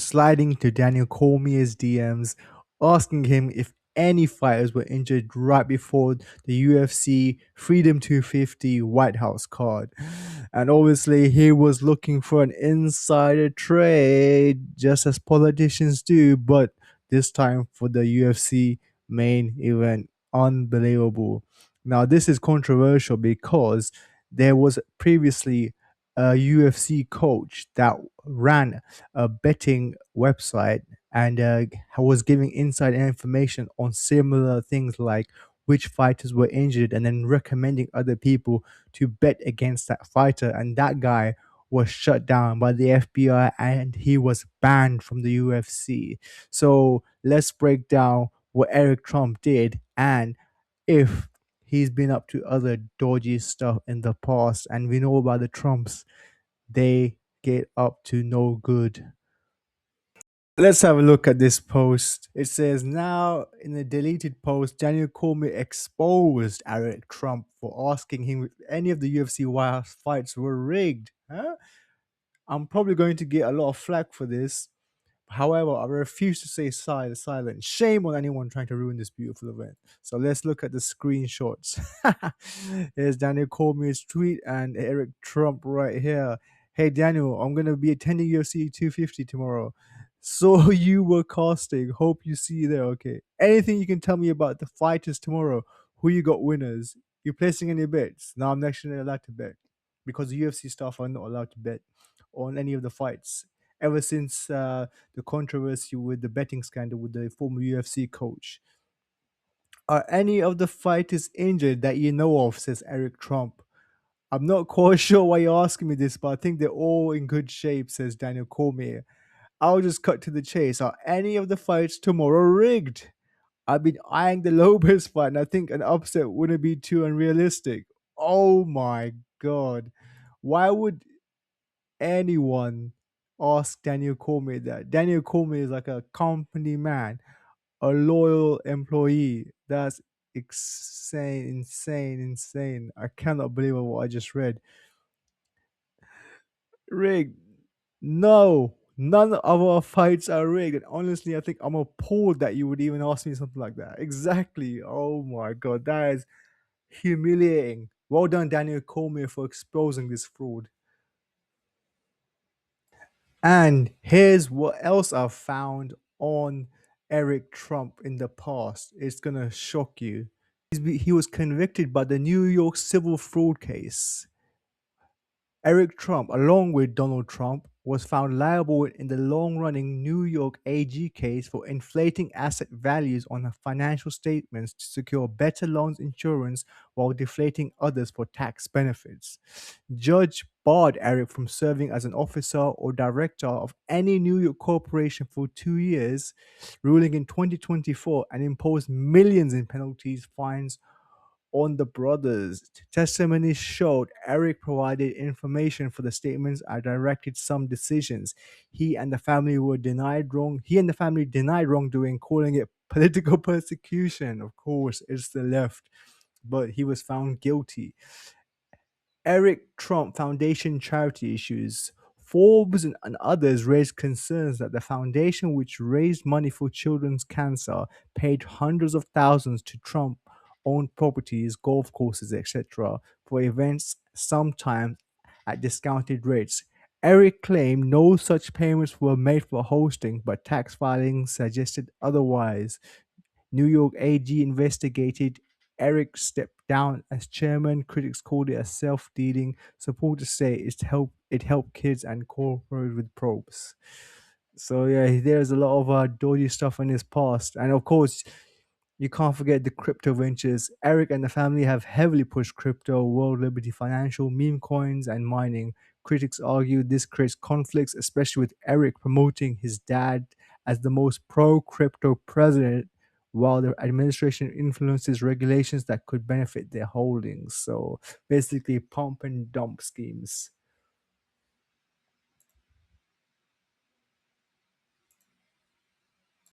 sliding to Daniel Cormier's DMs, asking him if any fighters were injured right before the UFC Freedom 250 White House card. And obviously, he was looking for an insider trade, just as politicians do, but this time for the UFC main event. Unbelievable. Now, this is controversial because there was previously a UFC coach that ran a betting website and was giving inside information on similar things like which fighters were injured and then recommending other people to bet against that fighter. And that guy was shut down by the FBI and he was banned from the UFC. So let's break down what Eric Trump did and if he's been up to other dodgy stuff in the past. And we know about the Trumps, they get up to no good. Let's have a look at this post. It says, now in a deleted post, Daniel Cormier exposed Eric Trump for asking him if any of the UFC White House fights were rigged. Huh? I'm probably going to get a lot of flack for this. However, I refuse to say silent. Shame on anyone trying to ruin this beautiful event. So let's look at the screenshots. Here's Daniel Cormier's tweet and Eric Trump right here. Hey Daniel, I'm gonna be attending UFC 250 tomorrow. So you were casting. Hope you see you there. Okay. Anything you can tell me about the fighters tomorrow? Who you got winners? You placing any bets? No, I'm actually not allowed to bet because the UFC staff are not allowed to bet on any of the fights ever since the controversy with the betting scandal with the former UFC coach. Are any of the fighters injured that you know of? Says Eric Trump. I'm not quite sure why you're asking me this, but I think they're all in good shape, says Daniel Cormier. I'll just cut to the chase. Are any of the fights tomorrow rigged? I've been eyeing the Lopez fight, and I think an upset wouldn't be too unrealistic. Oh my god. Why would anyone ask Daniel Cormier that? Daniel Cormier is like a company man, a loyal employee. That's insane. I cannot believe what I just read. Rigged. No, none of our fights are rigged. And honestly, I think I'm appalled that you would even ask me something like that. Exactly. Oh my god, that is humiliating. Well done, Daniel Cormier, for exposing this fraud. And here's what else I've found on Eric Trump in the past. It's gonna shock you. He was convicted by the New York civil fraud case. Eric Trump, along with Donald Trump, was found liable in the long running New York AG case for inflating asset values on her financial statements to secure better loans insurance while deflating others for tax benefits. Judge barred Eric from serving as an officer or director of any New York corporation for 2 years, ruling in 2024 and imposed millions in penalties, fines, on the brothers. Testimony showed Eric provided information for the statements and directed some decisions. He and the family denied wrongdoing, calling it political persecution. Of course, it's the left, but he was found guilty. Eric Trump Foundation charity issues. Forbes and others raised concerns that the foundation, which raised money for children's cancer, paid hundreds of thousands to Trump owned properties, golf courses, etc., for events, sometimes at discounted rates. Eric claimed no such payments were made for hosting, but tax filings suggested otherwise. New York AG investigated. Eric stepped down as chairman. Critics called it a self-dealing. Supporters say it helped kids and cooperated with probes. So yeah, there's a lot of dodgy stuff in his past, and of course, you can't forget the crypto ventures. Eric and the family have heavily pushed crypto, World Liberty Financial, meme coins, and mining. Critics argue this creates conflicts, especially with Eric promoting his dad as the most pro crypto president, while the administration influences regulations that could benefit their holdings. So basically, pump and dump schemes.